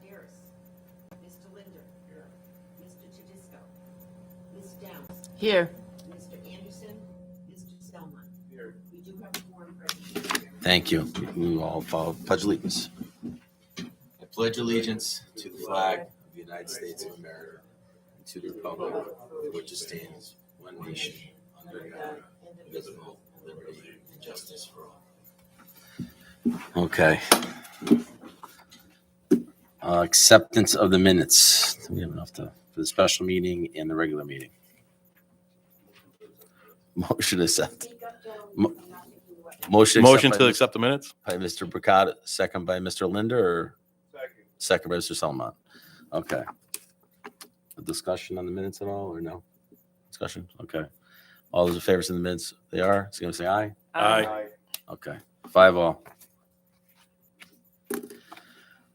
Harris. Mr. Linder. Here. Mr. Tedisco. Ms. Downs. Here. Mr. Anderson. Mr. Spellman. Here. We do have a quorum present. Thank you. We will all follow pledge allegiance. I pledge allegiance to the flag of the United States of America and to the republic for which it stands, one nation, under God, indivisible, with liberty and justice for all. Okay. Acceptance of the minutes. Do we have enough for the special meeting and the regular meeting? Motion to accept. Motion To accept the minutes? by Mr. Bricata, second by Mr. Linder, or second by Mr. Salmon? Okay. A discussion on the minutes at all, or no? Discussion? Okay. All those in favor of the minutes, they are. So going to say aye? Aye. Okay. 5-0.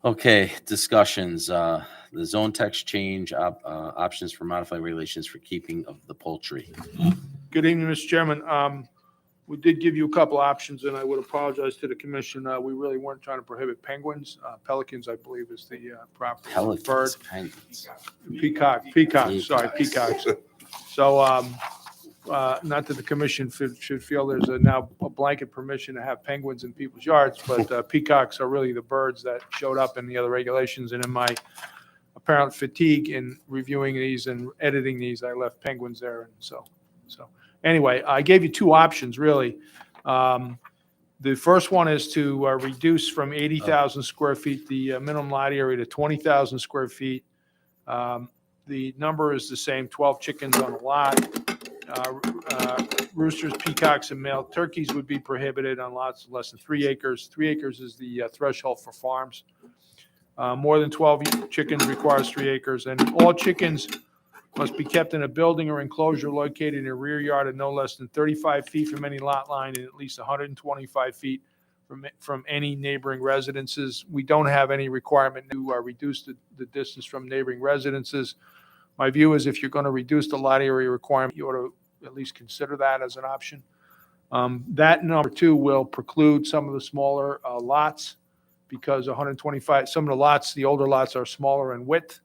Okay, discussions. The zone text change options for modifying regulations for keeping of the poultry. Good evening, Mr. Chairman. We did give you a couple options, and I would apologize to the commission. We really weren't trying to prohibit penguins. Pelicans, I believe, is the proper bird. Pelicans, penguins. Peacocks, sorry, peacocks. So, not that the commission should feel there's now a blanket permission to have penguins in people's yards, but peacocks are really the birds that showed up in the other regulations. And in my apparent fatigue in reviewing these and editing these, I left penguins there. And so anyway, I gave you two options, really. The first one is to reduce from 80,000 square feet the minimum lot area to 20,000 square feet. The number is the same, 12 chickens on a lot. Roosters, peacocks, and male turkeys would be prohibited on lots less than 3 acres. 3 acres is the threshold for farms. More than 12 chickens requires 3 acres, and all chickens must be kept in a building or enclosure located in a rear yard of no less than 35 feet from any lot line and at least 125 feet from any neighboring residences. We don't have any requirement to reduce the distance from neighboring residences. My view is if you're going to reduce the lot area requirement, you ought to at least consider that as an option. That number two will preclude some of the smaller lots because 125, some of the lots, the older lots are smaller in width.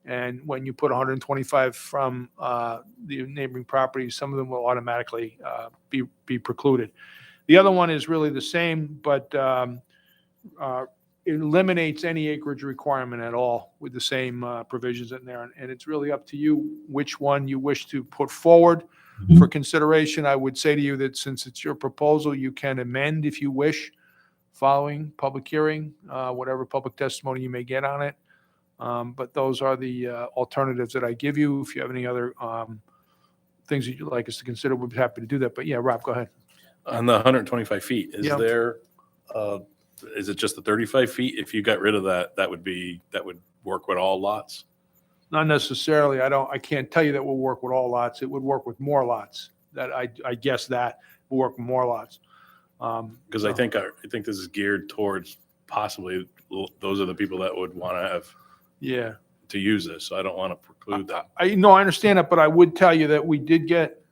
And when you put 125 from the neighboring properties, some of them will automatically be precluded. The other one is really the same, but it eliminates any acreage requirement at all with the same provisions in there. And it's really up to you which one you wish to put forward for consideration. I would say to you that since it's your proposal, you can amend if you wish, following public hearing, whatever public testimony you may get on it. But those are the alternatives that I give you. If you have any other things that you'd like us to consider, we'd be happy to do that. But yeah, Rob, go ahead. On the 125 feet, is Yeah. there, is it just the 35 feet? If you got rid of that, that would work with all lots? Not necessarily. I can't tell you that will work with all lots. It would work with more lots. That I guess that will work with more lots. Because I think this is geared towards possibly those are the people that would want to have to use this. So I don't want to preclude that. I understand that, but I would tell you that we did get,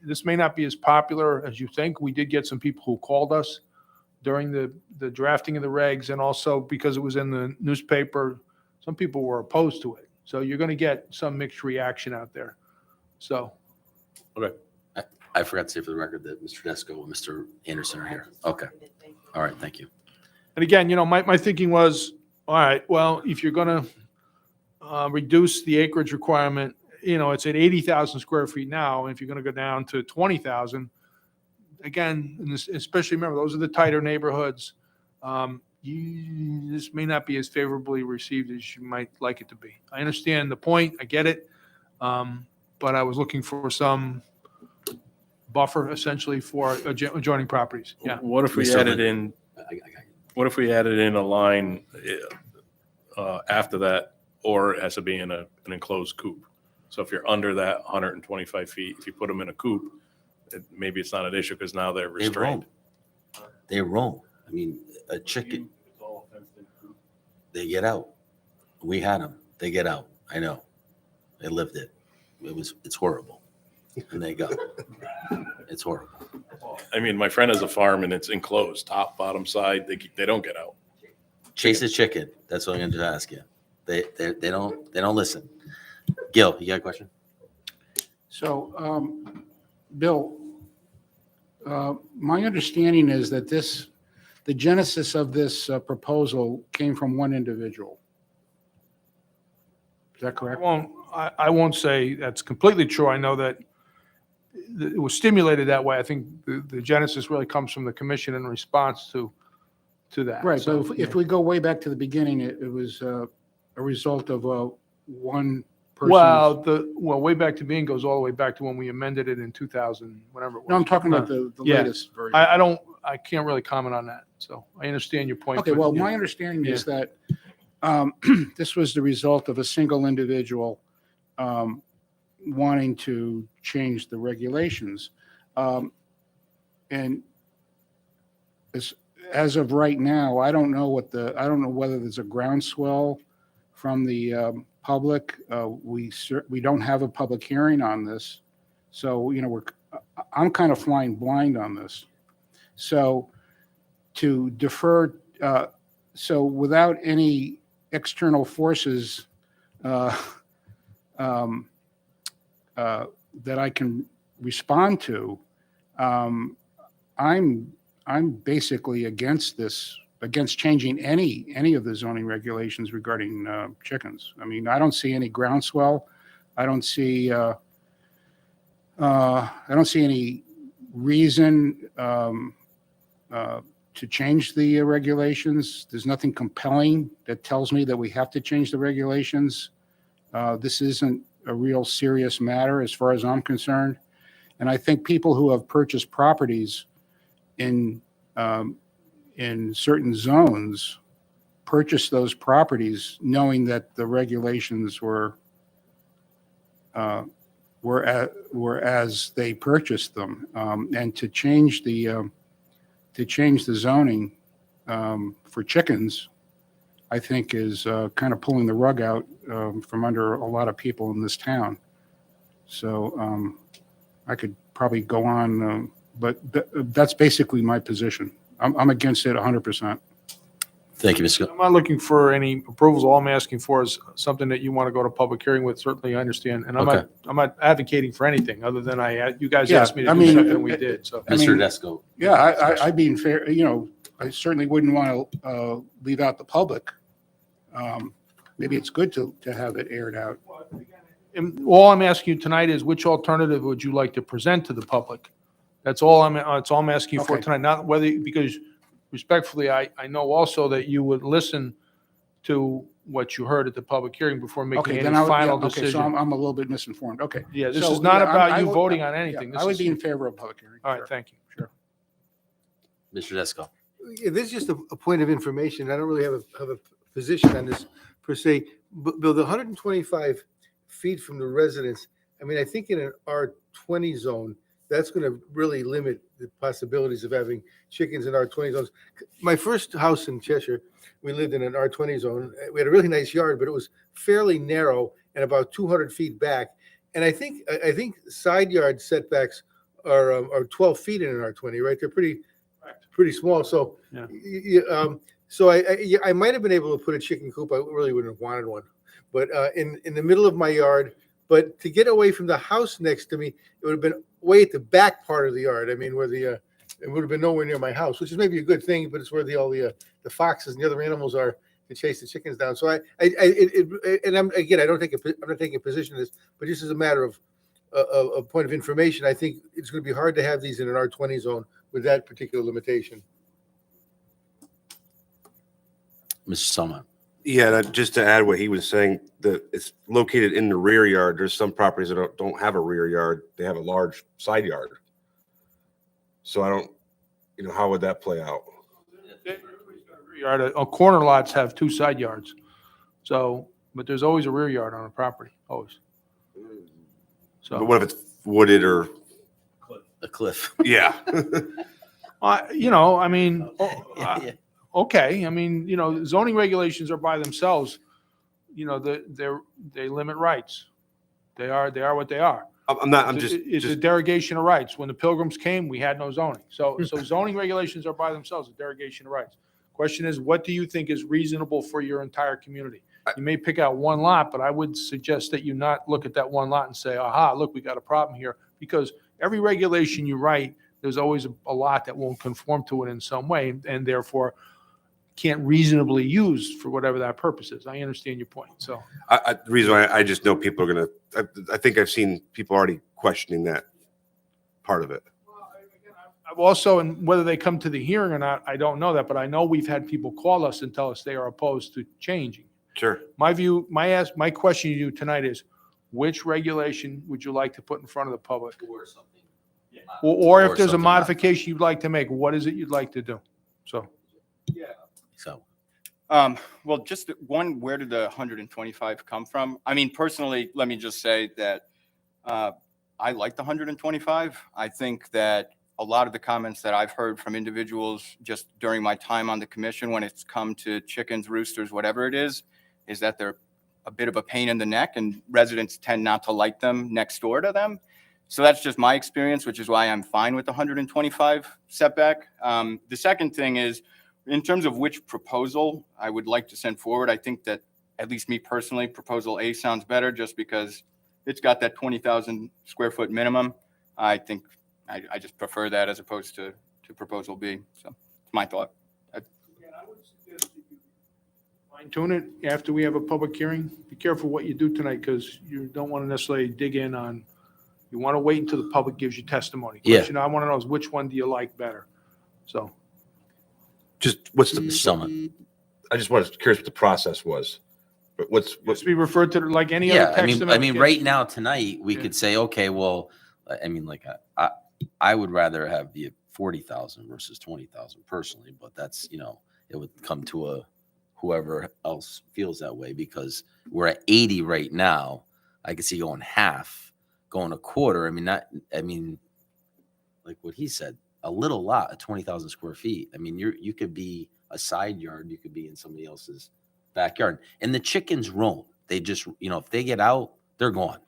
this may not be as popular as you think. We did get some people who called us during the drafting of the regs, and also because it was in the newspaper, some people were opposed to it. So you're going to get some mixed reaction out there. So. Okay. I forgot to say for the record that Mr. Tedesco and Mr. Anderson are here. Okay. All right. Thank you. And again, my thinking was, all right, well, if you're going to reduce the acreage requirement, it's at 80,000 square feet now. And if you're going to go down to 20,000, again, and especially remember, those are the tighter neighborhoods. This may not be as favorably received as you might like it to be. I understand the point. I get it. But I was looking for some buffer essentially for adjoining properties. Yeah. What if we Mr. added in? What if we added in a line after that, or it has to be in an enclosed coop? So if you're under that 125 feet, if you put them in a coop, maybe it's not an issue because now they're restrained. They roam. I mean, a chicken, they get out. We had them. They get out. I know. They lived it. It's horrible. And they go. It's horrible. I mean, my friend has a farm and it's enclosed, top, bottom, side. They don't get out. Chase a chicken. That's what I'm going to ask you. They don't listen. Gil, you got a question? So, Bill, my understanding is that the genesis of this proposal came from one individual. Is that correct? I won't say that's completely true. I know that it was stimulated that way. I think the genesis really comes from the commission in response to that. Right, so if we go way back to the beginning, it was a result of one person. Well, way back to being goes all the way back to when we amended it in 2000, whatever it was. No, I'm talking about the Yeah. latest version. I can't really comment on that. So I understand your point. Okay, but, well, yeah. my understanding is that this was the result of a single individual wanting to change the regulations. And as of right now, I don't know whether there's a groundswell from the public. We don't have a public hearing on this. So, I'm kind of flying blind on this. So to defer, so without any external forces that I can respond to, I'm basically against this, against changing any of the zoning regulations regarding chickens. I mean, I don't see any groundswell. I don't see any reason to change the regulations. There's nothing compelling that tells me that we have to change the regulations. This isn't a real serious matter as far as I'm concerned. And I think people who have purchased properties in certain zones purchased those properties knowing that the regulations were as they purchased them, and to change the zoning for chickens, I think is kind of pulling the rug out from under a lot of people in this town. So I could probably go on, but that's basically my position. I'm against it 100%. Thank you, Mr. I'm not looking for any approvals. All I'm asking for is something that you want to go to public hearing with. Certainly, I understand. And Okay. I'm not advocating for anything other than you guys Yeah, asked me to I do mean, something and we did. So I mean, Mr. Tedesco. Yeah, I'd be fair, I certainly wouldn't want to leave out the public. Maybe it's good to have it aired out. and all I'm asking you tonight is which alternative would you like to present to the public? That's all I'm asking you for Okay. tonight, not whether, because respectfully, I know also that you would listen to what you heard at the public hearing before making Okay, any then final okay, so decision. I'm a little bit misinformed. Okay. Yeah, this So, is not yeah, about I you would- voting on yeah, anything. This I would is- be in favor of public hearing. All right, Sure. thank you. Sure. Mr. Tedesco. Yeah, this is just a point of information. I don't really have a position on this per se. But Bill, the 125 feet from the residence, I mean, I think in an R20 zone, that's going to really limit the possibilities of having chickens in R20 zones. My first house in Cheshire, we lived in an R20 zone. We had a really nice yard, but it was fairly narrow and about 200 feet back. And I think side yard setbacks are 12 feet in an R20, right? They're pretty small. So, Yeah. so I might have been able to put a chicken coop. I really wouldn't have wanted one, but in the middle of my yard. But to get away from the house next to me, it would have been way at the back part of the yard. I mean, where it would have been nowhere near my house, which is maybe a good thing, but it's where all the foxes and the other animals are to chase the chickens down. So I'm not taking a position in this, but just as a matter of a point of information, I think it's going to be hard to have these in an R20 zone with that particular limitation. Mr. Selma. Yeah, just to add what he was saying, that it's located in the rear yard. There's some properties that don't have a rear yard. They have a large side yard. So I don't, how would that play out? Corner lots have two side yards. So, but there's always a rear yard on a property, always. But So, what if it's wooded or, The cliff. yeah. I mean, Yeah. okay, I mean, zoning regulations are by themselves, they limit rights. They are what they are. It's It's a derogation of rights. When the Pilgrims came, we had no zoning. So zoning regulations are by themselves a derogation of rights. Question is, what do you think is reasonable for your entire community? You may pick out one lot, but I would suggest that you not look at that one lot and say, aha, look, we got a problem here. Because every regulation you write, there's always a lot that won't conform to it in some way, and therefore can't reasonably use for whatever that purpose is. I understand your point, so. The reason why I just know people are I think I've seen people already questioning that part of it. I've also, and whether they come to the hearing or not, I don't know that, but I know we've had people call us and tell us they are opposed to changing. Sure. My view, my question to you tonight is, which regulation would you like to put in front of the public? Or something. Or if Or there's a something not- modification you'd like to make, what is it you'd like to do? So, So, Well, just one, where did the 125 come from? I mean, personally, let me just say that I like the 125. I think that a lot of the comments that I've heard from individuals just during my time on the commission, when it's come to chickens, roosters, whatever it is that they're a bit of a pain in the neck, and residents tend not to like them next door to them. So that's just my experience, which is why I'm fine with the 125 setback. The second thing is, in terms of which proposal I would like to send forward, I think that, at least me personally, proposal A sounds better just because it's got that 20,000 square foot minimum. I think I just prefer that as opposed to proposal B. So it's my thought. fine tune it after we have a public hearing. Be careful what you do tonight, because you don't want to necessarily dig in on, you want to wait until the public gives you testimony. Yeah. Question I want to know is, which one do you like better? So. Just what's the Summit. I just was curious what the process was. But what's Must be referred to like any other Yeah, text I amendment mean, gets- right now, tonight, we Yeah. could say, okay, well, I mean, like, I would rather have the 40,000 versus 20,000 personally, but that's, it would come to whoever else feels that way, because we're at 80 right now. I could see going half, going a quarter. I mean, like what he said, a little lot of 20,000 square feet. I mean, you could be a side yard, you could be in somebody else's backyard, and the chickens roam. They just, if they get out, they're gone.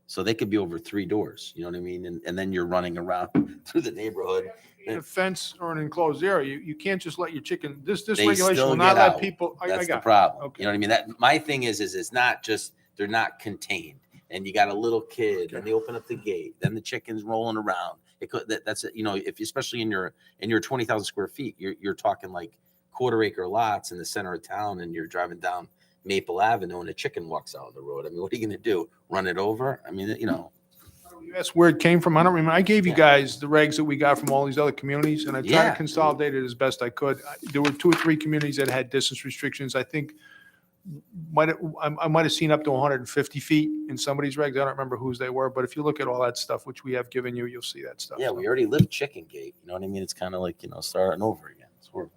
So they could be over 3 doors, you know what I mean? And then you're running around through the neighborhood. In a fence or an enclosed area, you can't just let your chicken, this They regulation still will not get let out. people, I That's the got it. problem. Okay. You know what I mean? That my thing is it's not just, they're not contained, and you got a little kid, and they open up the gate, then the chicken's rolling around. It could, that's if especially in your 20,000 square feet, you're talking like quarter acre lots in the center of town, and you're driving down Maple Avenue and a chicken walks out on the road. I mean, what are you going to do? Run it over? I mean, That's where it came from. I don't remember. I gave you Yeah. gues the regs that we got from all these other communities, and I tried to Yeah. consolidate it as best I could. There were 2 or 3 communities that had distance restrictions. I think I might have seen up to 150 feet in somebody's regs. I don't remember whose they were, but if you look at all that stuff, which we have given you, you'll see that stuff. yeah, we already lived Chicken Gate. You know what I mean? It's kind of like, starting over again. It's horrible.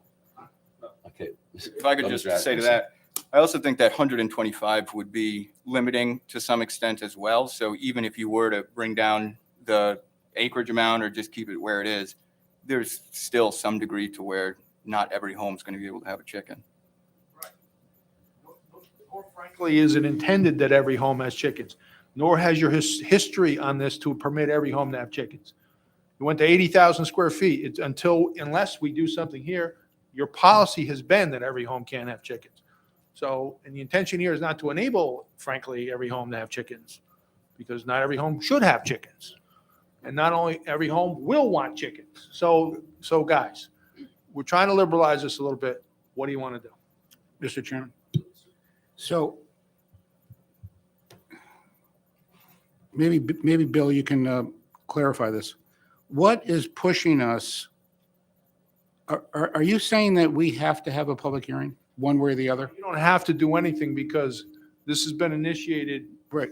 Okay. If I could Go, just Mr. say to Atkinson. that, I also think that 125 would be limiting to some extent as well. So even if you were to bring down the acreage amount or just keep it where it is, there's still some degree to where not every home is going to be able to have a chicken. Nor frankly is it intended that every home has chickens, nor has your history on this to permit every home to have chickens. You went to 80,000 square feet. It's unless we do something here, your policy has been that every home can't have chickens. So, and the intention here is not to enable, frankly, every home to have chickens, because not every home should have chickens. And not only every home will want chickens. So guys, we're trying to liberalize this a little bit. What do you want to do? Mr. Chairman. So maybe Bill, you can clarify this. What is pushing us? Are you saying that we have to have a public hearing, one way or the other? You don't have to do anything, because this has been initiated Right,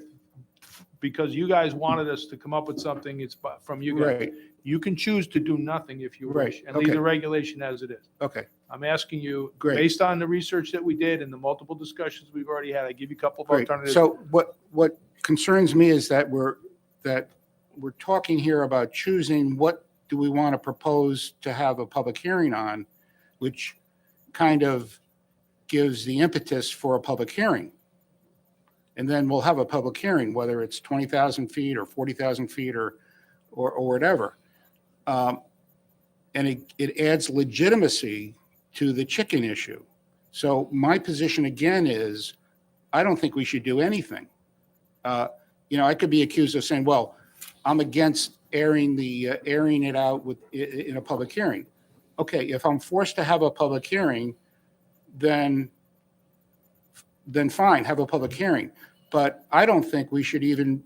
because you guys wanted us to come up with something. It's from you guys. right, You can choose to do nothing if you Right, wish and leave okay. the regulation as it is. okay, I'm asking you, Great. based on the research that we did and the multiple discussions we've already had, I give you a couple of great. alternatives. So what concerns me is that we're talking here about choosing what do we want to propose to have a public hearing on, which kind of gives the impetus for a public hearing. And then we'll have a public hearing, whether it's 20,000 feet or 40,000 feet or whatever. And it adds legitimacy to the chicken issue. So my position again is, I don't think we should do anything. I could be accused of saying, well, I'm against airing it out in a public hearing. Okay, if I'm forced to have a public hearing, then fine, have a public hearing. But I don't think we should even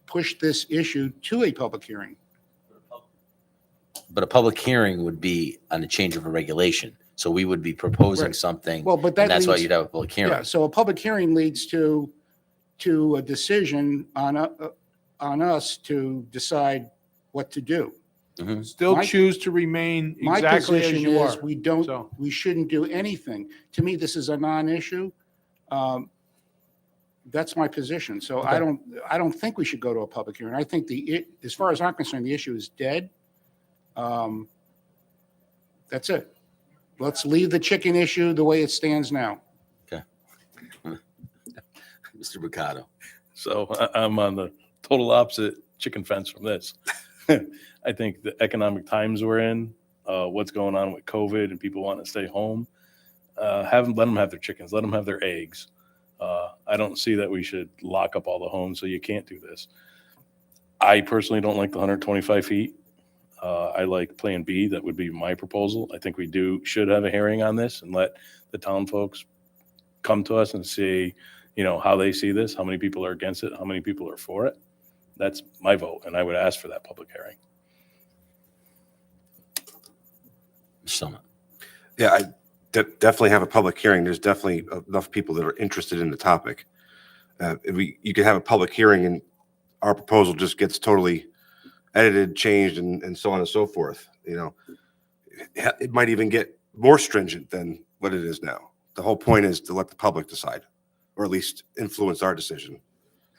push this issue to a public hearing. But a public hearing would be on a change of a regulation. So we would be proposing Right. something, Well, but and that that's why leads, you'd have a public yeah, hearing. so a public hearing leads to a decision on us to decide what to do. Still My- choose to remain My exactly as position you is are. So- we shouldn't do anything. To me, this is a non-issue. That's my position. So I don't think we should go to a public hearing. I think as far as I'm concerned, the issue is dead. That's it. Let's leave the chicken issue the way it stands now. Mr. Mercado. So I'm on the total opposite chicken fence from this. I think the economic times we're in, what's going on with COVID and people wanting to stay home, let them have their chickens, let them have their eggs. I don't see that we should lock up all the homes, so you can't do this. I personally don't like the 125 feet. I like Plan B. That would be my proposal. I think we should have a hearing on this and let the town folks come to us and see, how they see this, how many people are against it, how many people are for it. That's my vote, and I would ask for that public hearing. Mr. Summit. Yeah, I definitely have a public hearing. There's definitely enough people that are interested in the topic. You could have a public hearing and our proposal just gets totally edited, changed, and so on and so forth. It might even get more stringent than what it is now. The whole point is to let the public decide, or at least influence our decision.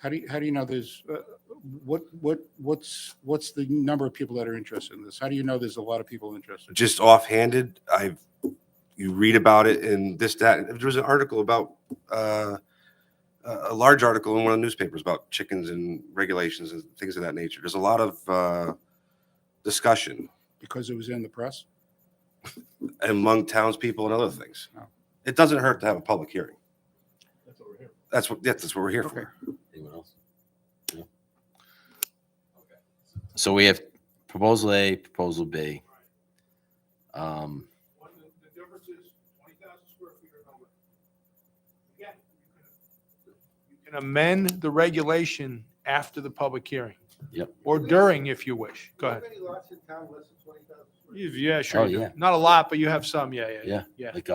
How do you know there's, what's the number of people that are interested in this? How do you know there's a lot of people interested? Just offhanded, you read about it in this, that. There was an article about a large article in one of the newspapers about chickens and regulations and things of that nature. There's a lot of discussion Because it was in the press? among townspeople and other things. Oh. It doesn't hurt to have a public hearing. That's what we're here Okay. for. Anyone else? No? So we have proposal A, proposal B. The difference is 20,000 square feet or no. Again, you can amend the regulation after the public hearing. Yep. Or during, if you wish. Go ahead. How many lots in town less than 20,000 square? Yeah, sure. Oh, you do. yeah. Not a lot, but you have some. Yeah. Like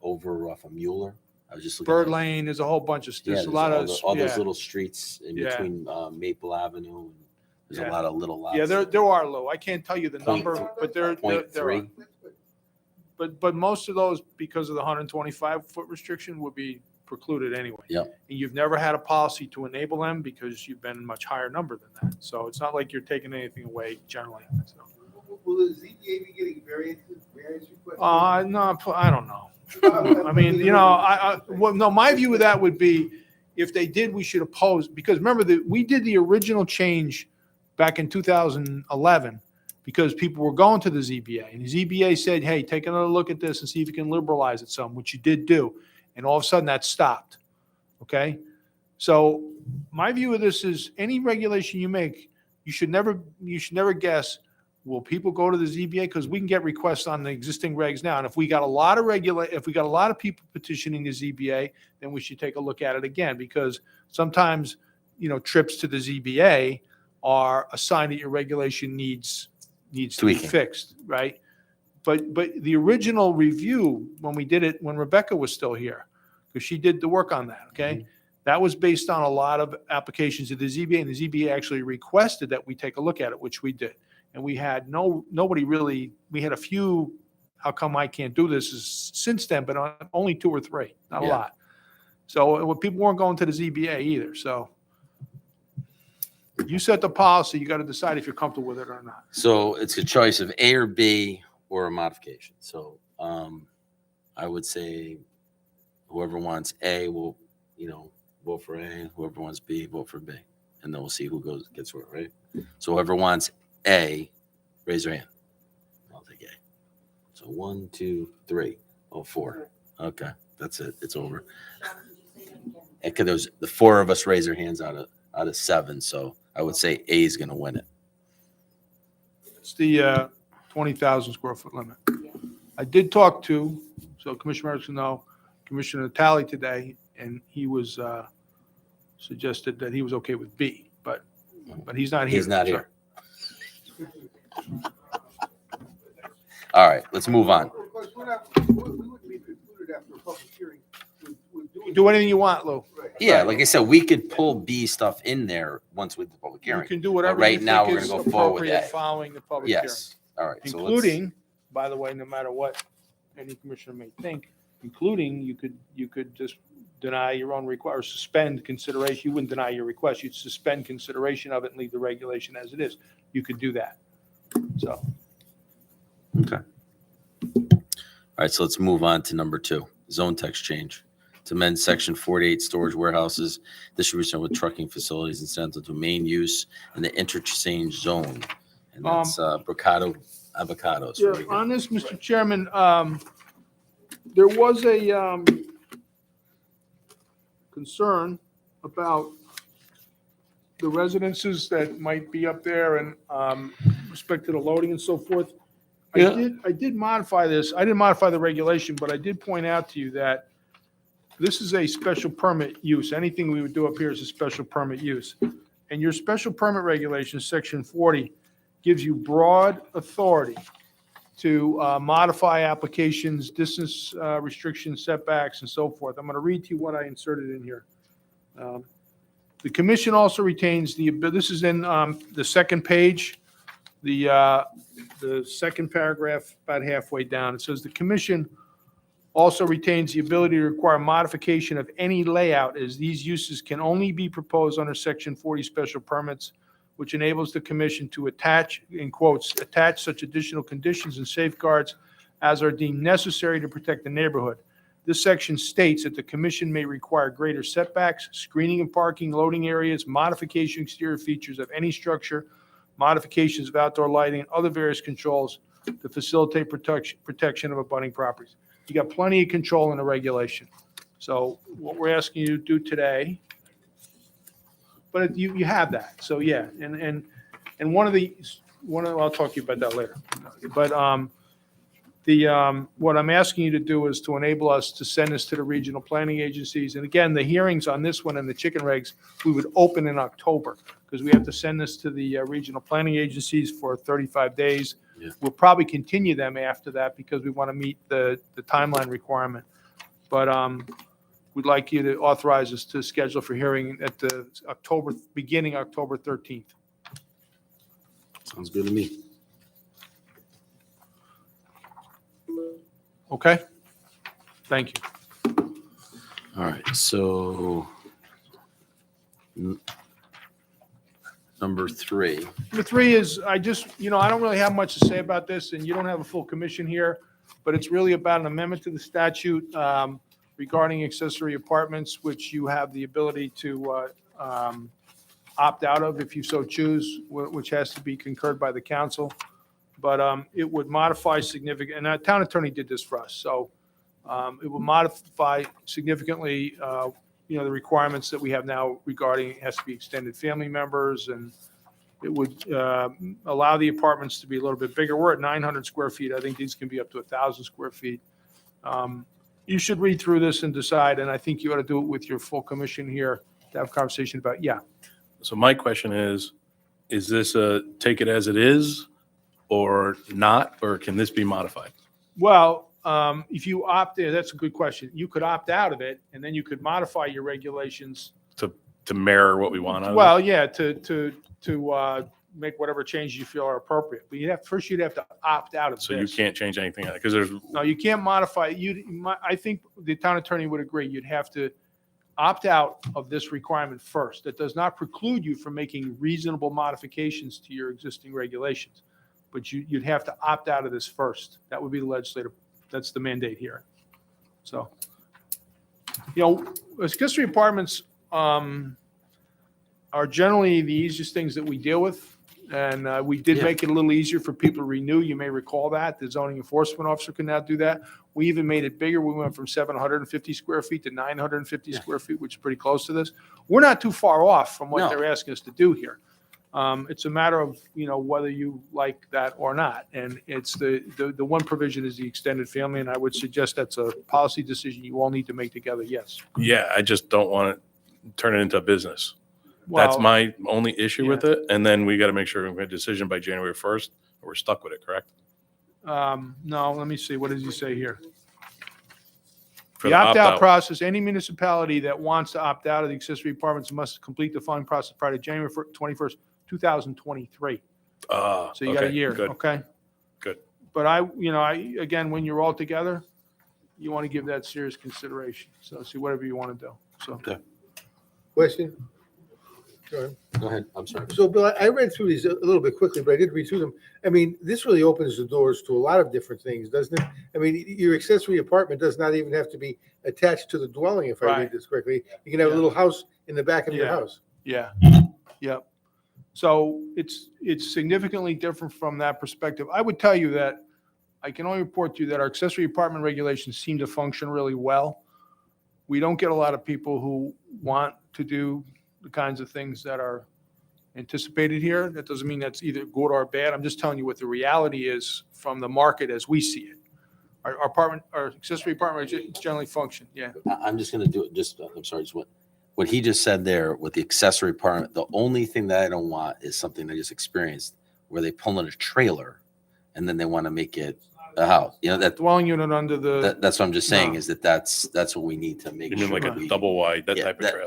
over off of Mueller. I was just looking. Bird at- Lane, there's a whole bunch of, Yeah, there's a there's lot all of, all those yeah. little streets in Yeah. between Maple Avenue. There's Yeah. a lot of little lots. Yeah, there are low. I can't tell you the Point number, but there are. 0.3. But most of those, because of the 125-foot restriction, would be precluded anyway. Yep. And you've never had a policy to enable them because you've been a much higher number than that. So it's not like you're taking anything away generally. So, Will the ZBA be getting variance requests? no, I don't know. I mean, no, my view of that would be, if they did, we should oppose, because remember that we did the original change back in 2011 because people were going to the ZBA, and the ZBA said, hey, take another look at this and see if you can liberalize it some, which you did do. And all of a sudden that stopped. Okay? So my view of this is, any regulation you make, you should never guess, will people go to the ZBA? Because we can get requests on the existing regs now. And if we got a lot of people petitioning the ZBA, then we should take a look at it again, because sometimes, trips to the ZBA are a sign that your regulation needs to be Tweaking. fixed, right? But the original review, when we did it, when Rebecca was still here, because she did the work on that, okay? That was based on a lot of applications to the ZBA, and the ZBA actually requested that we take a look at it, which we did. And we had nobody really, we had a few, how come I can't do this, since then, but only 2 or 3, not a Yeah. lot. So people weren't going to the ZBA either, so. You set the policy, you got to decide if you're comfortable with it or not. So it's a choice of A or B or a modification. So I would say whoever wants A will, vote for A. Whoever wants B, vote for B. And then we'll see who gets where, right? So whoever wants A, raise their hand. I'll take A. So 1, 2, 3. Oh, 4. Okay, that's it. It's over. Sean, could you say that again? And 'cause there's the 4 of us raise our hands out of 7, so I would say A is going to win it. It's the 20,000 square foot limit. Yeah. I did talk to, so Commissioner Erickson know, Commissioner Natale today, and he was suggested that he was okay with B, but he's not here. He's not so- here. All right, let's move on. Of course, we wouldn't be precluded after a public hearing. Do anything you want, Lou. Right. Yeah, like I said, we could pull B stuff in there once with the public You hearing. can do whatever right you now, think we're is gonna go forward with appropriate A. following the public hearing. Yes, all right. So let's- Including, by the way, no matter what any commissioner may think, including you could just deny your own request or suspend consideration. You wouldn't deny your request. You'd suspend consideration of it and leave the regulation as it is. You could do that. So, Okay. All right, so let's move on to number 2, zone text change. To amend section 48 storage warehouses, distribution with trucking facilities incidental to main use in the interchange zone. And that's Bricado Avocados. yeah, on this, Mr. Chairman, there was a concern about the residences that might be up there and respect to the loading and so forth. I did modify this. I didn't modify the regulation, but I did point out to you that this is a special permit use. Anything we would do up here is a special permit use. And your special permit regulation, section 40, gives you broad authority to modify applications, distance restrictions, setbacks, and so forth. I'm going to read to you what I inserted in here. The commission also retains this is in the second page, the second paragraph, about halfway down. It says the commission also retains the ability to require modification of any layout as these uses can only be proposed under section 40 special permits, which enables the commission to attach, in quotes, attach such additional conditions and safeguards as are deemed necessary to protect the neighborhood. This section states that the commission may require greater setbacks, screening and parking, loading areas, modification exterior features of any structure, modifications of outdoor lighting, and other various controls to facilitate protection of abutting properties. You got plenty of control in the regulation. So what we're asking you to do today, but you have that. So yeah, and I'll talk to you about that later. But what I'm asking you to do is to enable us to send this to the regional planning agencies. And again, the hearings on this one and the chicken regs, we would open in October because we have to send this to the regional planning agencies for 35 days. Yeah. We'll probably continue them after that because we want to meet the timeline requirement. But we'd like you to authorize us to schedule for hearing at the beginning October 13th. Sounds good to me. Okay? Thank you. All right, so number 3. Number 3 is, I don't really have much to say about this, and you don't have a full commission here, but it's really about an amendment to the statute regarding accessory apartments, which you have the ability to opt out of if you so choose, which has to be concurred by the council. But it would modify significant, and our town attorney did this for us, so it will modify significantly, the requirements that we have now regarding it has to be extended family members, and it would allow the apartments to be a little bit bigger. We're at 900 square feet. I think these can be up to 1,000 square feet. You should read through this and decide, and I think you ought to do it with your full commission here to have a conversation about, So my question is this a take it as it is or not, or can this be modified? Well, if you opt in, that's a good question. You could opt out of it, and then you could modify your regulations. To mirror what we want out of it? Well, yeah, to make whatever changes you feel are appropriate. But you'd have to opt out of this. So you can't change anything, because there's, No, you can't modify. I think the town attorney would agree. You'd have to opt out of this requirement first. That does not preclude you from making reasonable modifications to your existing regulations. But you'd have to opt out of this first. That would be the legislative, that's the mandate here. So, accessory apartments are generally the easiest things that we deal with. And we did Yeah. make it a little easier for people to renew. You may recall that. The zoning enforcement officer can now do that. We even made it bigger. We went from 750 square feet to 950 Yeah. square feet, which is pretty close to this. We're not too far off from what No. they're asking us to do here. It's a matter of, whether you like that or not. And it's the one provision is the extended family, and I would suggest that's a policy decision you all need to make together, yes. Yeah, I just don't want to turn it into a business. That's Well, my only issue with it. And then we got to make sure we make a decision by January 1st, or we're stuck with it, correct? no, let me see. What does he say here? For The opt-out opt-out. process, any municipality that wants to opt out of the accessory apartments must complete the following process prior to January 21st, 2023. So you got a Okay, year, good. okay? Good. But again, when you're all together, you want to give that serious consideration. So see whatever you want to do. So Question? Go ahead. Go ahead. I'm sorry. So, Bill, I read through these a little bit quickly, but I did read through them. I mean, this really opens the doors to a lot of different things, doesn't it? I mean, your accessory apartment does not even have to be attached to the dwelling, if I read Right. this correctly. You can have a Yeah. little house in the back of your Yeah. house. yeah, yep. So it's significantly different from that perspective. I would tell you that I can only report to you that our accessory apartment regulations seem to function really well. We don't get a lot of people who want to do the kinds of things that are anticipated here. That doesn't mean that's either good or bad. I'm just telling you what the reality is from the market as we see it. Our accessory apartment generally function, yeah. I'm just going to do it. I'm sorry. Just what he just said there with the accessory apartment. The only thing that I don't want is something I just experienced where they pull in a trailer and then they want to make it a house. Dwelling unit under the, That's what I'm just saying No. is that's what we need to make You sure. mean like we- a double wide, that yeah, type of trailer?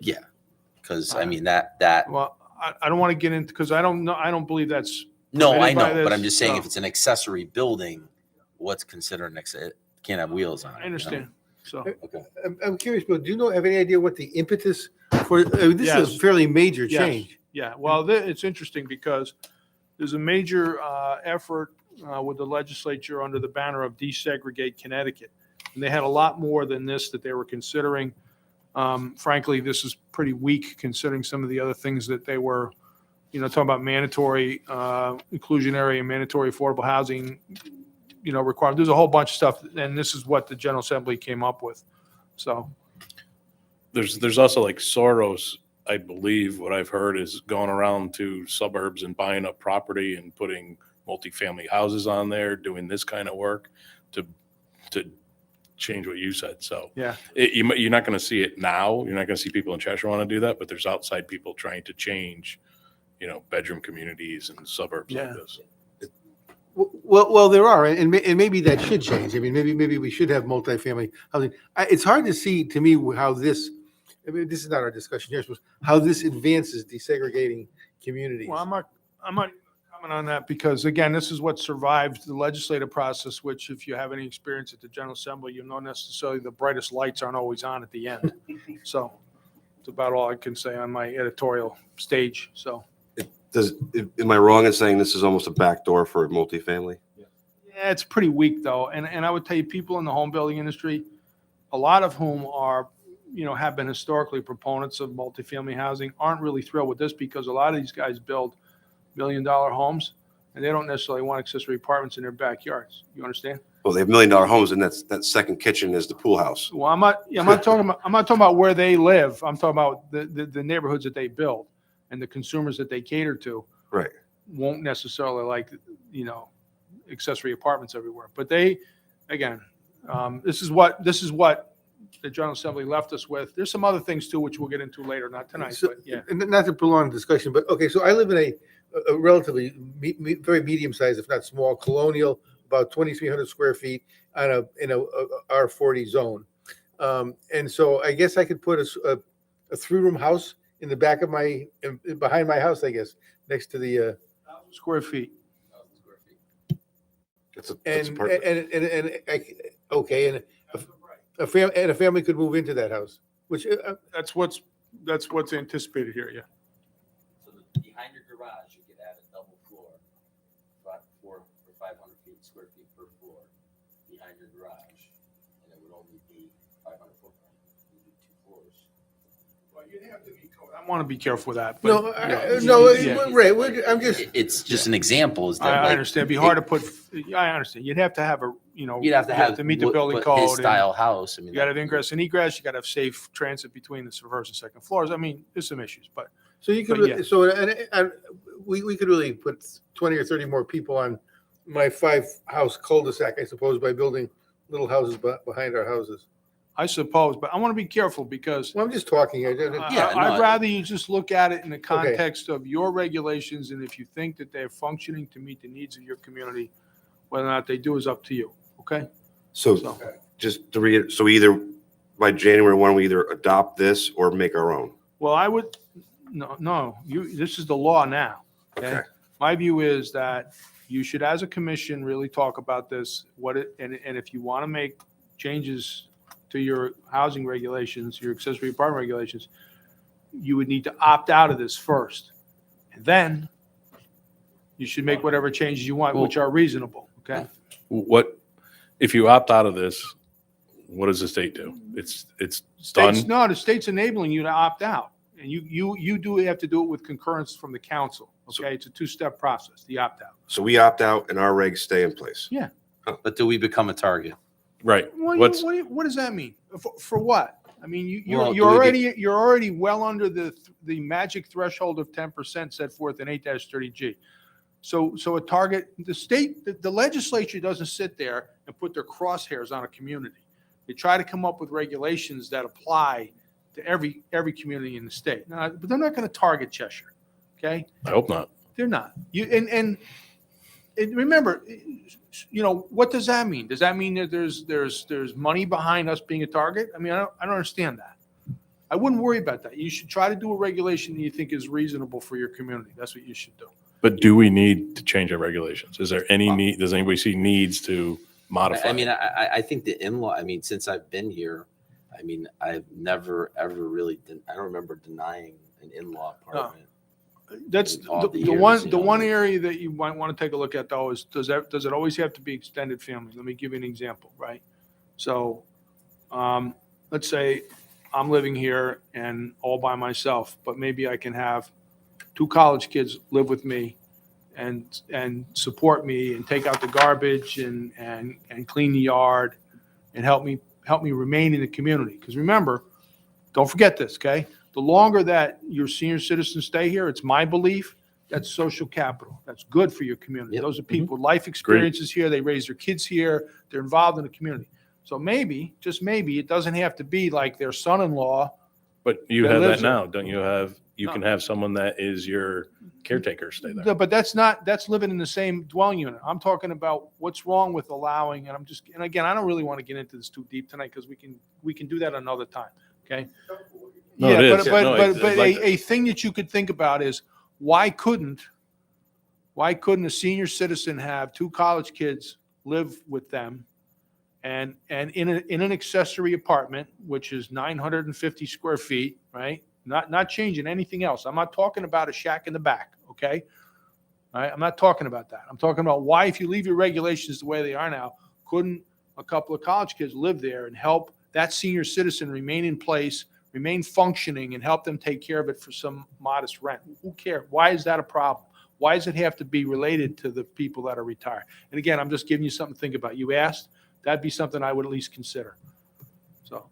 Yeah. Because I mean that. well, I don't want to get into, because I don't believe that's. No, I permitted by know, but this, I'm just saying so- if it's an accessory building, what's considered it can't have wheels on it. I understand, so. I'm curious, Bill, do you have any idea what the impetus for, this is Yes. a fairly major Yes. change. Yeah, well, it's interesting because there's a major effort with the legislature under the banner of Desegregate Connecticut. And they had a lot more than this that they were considering. Frankly, this is pretty weak considering some of the other things that they were, talking about mandatory, inclusionary and mandatory affordable housing, requirement. There's a whole bunch of stuff, and this is what the General Assembly came up with. So, There's also like Soros, I believe, what I've heard is going around to suburbs and buying up property and putting multifamily houses on there, doing this kind of work to change what you said. So yeah. you're not going to see it now. You're not going to see people in Cheshire want to do that, but there's outside people trying to change, bedroom communities and suburbs Yeah. like this. Well, there are, and maybe that should change. I mean, maybe we should have multifamily housing. It's hard to see, to me, how this, I mean, this is not our discussion here, but how this advances desegregating communities. Well, I'm not comment on that because, again, this is what survived the legislative process, which if you have any experience at the General Assembly, you know necessarily the brightest lights aren't always on at the end. So it's about all I can say on my editorial stage, so. Am I wrong in saying this is almost a backdoor for multifamily? Yeah, it's pretty weak though. And I would tell you, people in the home building industry, a lot of whom are, have been historically proponents of multifamily housing, aren't really thrilled with this because a lot of these guys build $1 million homes and they don't necessarily want accessory apartments in their backyards. You understand? Well, they have $1 million homes and that second kitchen is the pool house. Well, I'm not talking about where they live. I'm talking about the neighborhoods that they build and the consumers that they cater to. Right. Won't necessarily like, accessory apartments everywhere. But they, again, this is what the General Assembly left us with. There's some other things too, which we'll get into later, not tonight, So- but yeah. And not to prolong the discussion, but okay, so I live in a relatively very medium-sized, if not small, colonial, about 2,300 square feet in a R40 zone. And so I guess I could put a three-room house in the back of behind my house, I guess, next to the, Square feet. That's a and apartment. okay, and a family could move into that house, which, That's what's anticipated here, yeah. So behind your garage, you could add a double floor, about 400 or 500 square feet per floor behind your garage, and it would only be 500 foot. You do 2 floors. I want to be careful with that. but No, yeah, no, yeah. Ray, I'm just, It's just an example is that I like, understand. It'd be hard to put, I understand. You'd have to have you'd have to have to meet the what- building but code. his and style house. I mean, You gotta that- have ingress and egress. You gotta have safe transit between the first and second floors. I mean, there's some issues, but so you could, But yeah. so, and we could really put 20 or 30 more people on my 5-house cul-de-sac, I suppose, by building little houses behind our houses. I suppose, but I want to be careful because Well, I'm just talking. Yeah, I'd no, rather you just look at it in the context of your regulations, and if you think that they're functioning to meet the needs of your community, whether or not they do is up to you, okay? So So, just to read, so either by January 1, we either adopt this or make our own. well, I would, no, this is the law now, okay? Okay. My view is that you should, as a commission, really talk about this, and if you want to make changes to your housing regulations, your accessory apartment regulations, you would need to opt out of this first. And then you should make whatever changes you want, which are reasonable, okay? What, if you opt out of this, what does the state do? It's done? No, the state's enabling you to opt out. And you do have to do it with concurrence from the council, okay? It's a 2-step process, the opt-out. So we opt out and our regs stay in place. But do we become a target? Right. Well, What's, what does that mean? For what? I mean, Well, you're do we you're already well under the magic threshold of 10% set forth in 8-30G. So a target, the legislature doesn't sit there and put their crosshairs on a community. They try to come up with regulations that apply to every community in the state. Now, but they're not going to target Cheshire, okay? I hope not. They're not. And remember, what does that mean? Does that mean that there's money behind us being a target? I mean, I don't understand that. I wouldn't worry about that. You should try to do a regulation that you think is reasonable for your community. That's what you should do. But do we need to change our regulations? Is there any need, does anybody see needs to modify? I mean, I think the in-law, I mean, since I've been here, I mean, I've never, ever really, I don't remember denying an in-law apartment. That's All the the years, one, you the know. one area that you might want to take a look at though is, does it always have to be extended family? Let me give you an example, right? So, let's say I'm living here and all by myself, but maybe I can have 2 college kids live with me and support me and take out the garbage and clean the yard and help me remain in the community. Because remember, don't forget this, okay? The longer that your senior citizens stay here, it's my belief, that's social capital. That's good for your community. Yep. Those are people with life experiences here. They raise their kids here. They're involved in the community. So maybe, just maybe, it doesn't have to be like their son-in-law. But you that have that lives there. now, don't you have, you No. can have someone that is your caretaker stay there. But that's living in the same dwelling unit. I'm talking about what's wrong with allowing, and again, I don't really want to get into this too deep tonight because we can do that another time, okay? No, Yeah, it but is. No, but like- a thing that you could think about is why couldn't a senior citizen have 2 college kids live with them and in an accessory apartment, which is 950 square feet, right? Not changing anything else. I'm not talking about a shack in the back, okay? All right, I'm not talking about that. I'm talking about why, if you leave your regulations the way they are now, couldn't a couple of college kids live there and help that senior citizen remain in place, remain functioning, and help them take care of it for some modest rent? Who cares? Why is that a problem? Why does it have to be related to the people that are retired? And again, I'm just giving you something to think about. You asked, that'd be something I would at least consider. So,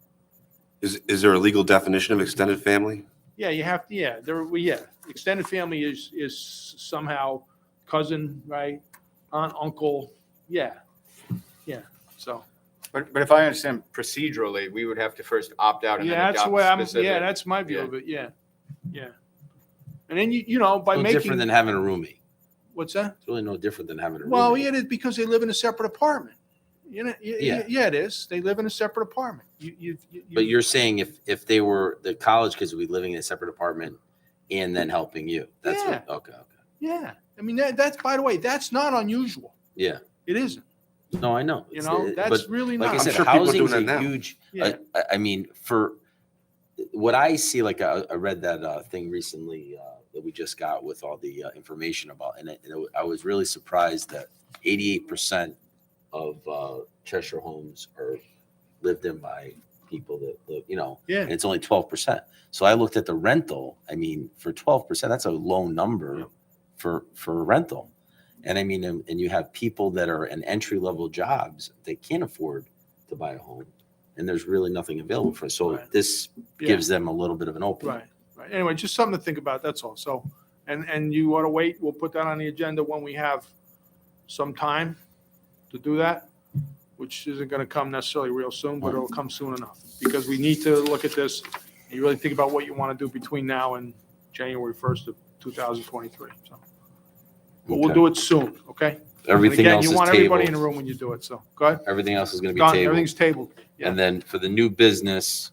Is there a legal definition of extended family? yeah, you have to, yeah. Extended family is somehow cousin, right? Aunt, uncle, yeah. So, But if I understand procedurally, we would have to first opt out and then yeah, that's the adopt way specific. that's my view Yeah. of it, yeah. And then you know, by No making, different than having a roomie. what's that? It's really no different than having a roommate. Well, yeah, it is because they live in a separate apartment. Yeah. Yeah, it is. They live in a separate apartment. But you're saying if they were the college kids would be living in a separate apartment and then helping you. That's what, okay. yeah. I mean, that's, by the way, that's not unusual. Yeah. It isn't. No, I know. You know, that's but really like not. I said, sure people are housing's doing that a now. huge. Yeah. I mean, for what I see, like I read that thing recently that we just got with all the information about, and I was really surprised that 88% of Cheshire homes are lived in by people that live, you know, Yeah. and it's only 12%. So I looked at the rental. I mean, for 12%, that's a low number for a rental. And I mean, and you have people that are in entry level jobs that can't afford to buy a home, and there's really nothing available for us. So Right. this Yeah. gives them a little bit of an opening. Right, right. Anyway, just something to think about, that's all. So, and you want to wait, we'll put that on the agenda when we have some time to do that, which isn't going to come necessarily real soon, but it'll come soon enough. Because we need to look at this, and you really think about what you want to do between now and January 1st of 2023. So, but we'll Okay. do it soon, okay? And Everything again, else you is want everybody in the tabled. room when you do it, so, go ahead. Everything else is going to be Done, tabled. everything's tabled. Yeah. And then for the new business,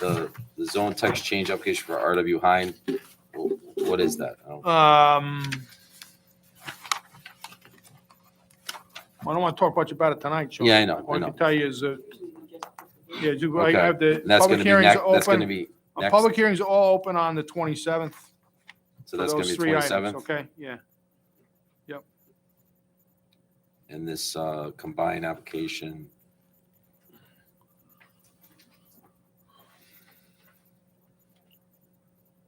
the zone text change application for RW Hine, what is that? I don't- I don't want to talk much about it tonight, Sean. Yeah, I know, All I I know. can tell you is, I Okay. have the And that's public going to be hearings next, are that's going to open. be Our next, public hearings are all open on the 27th. so for that's going to those be three items, 27th. Okay, yeah. And this combined application.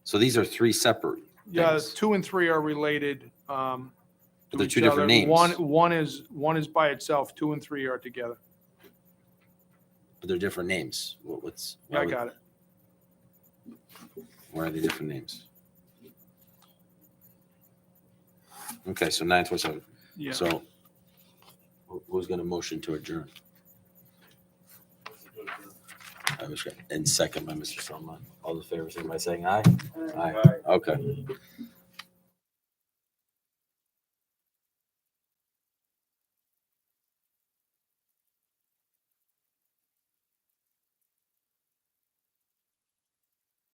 So these are three separate Yeah, things. 2 and 3 are related. But To they're each two different other. names. One is by itself, 2 and 3 are together. But they're different names. What's? Yeah, I got it. Why are they different names? Okay, so 927. Yeah. So who's going to motion to adjourn? I was, and second by Mr. Salman. All the favor, say by saying aye. Aye. Okay.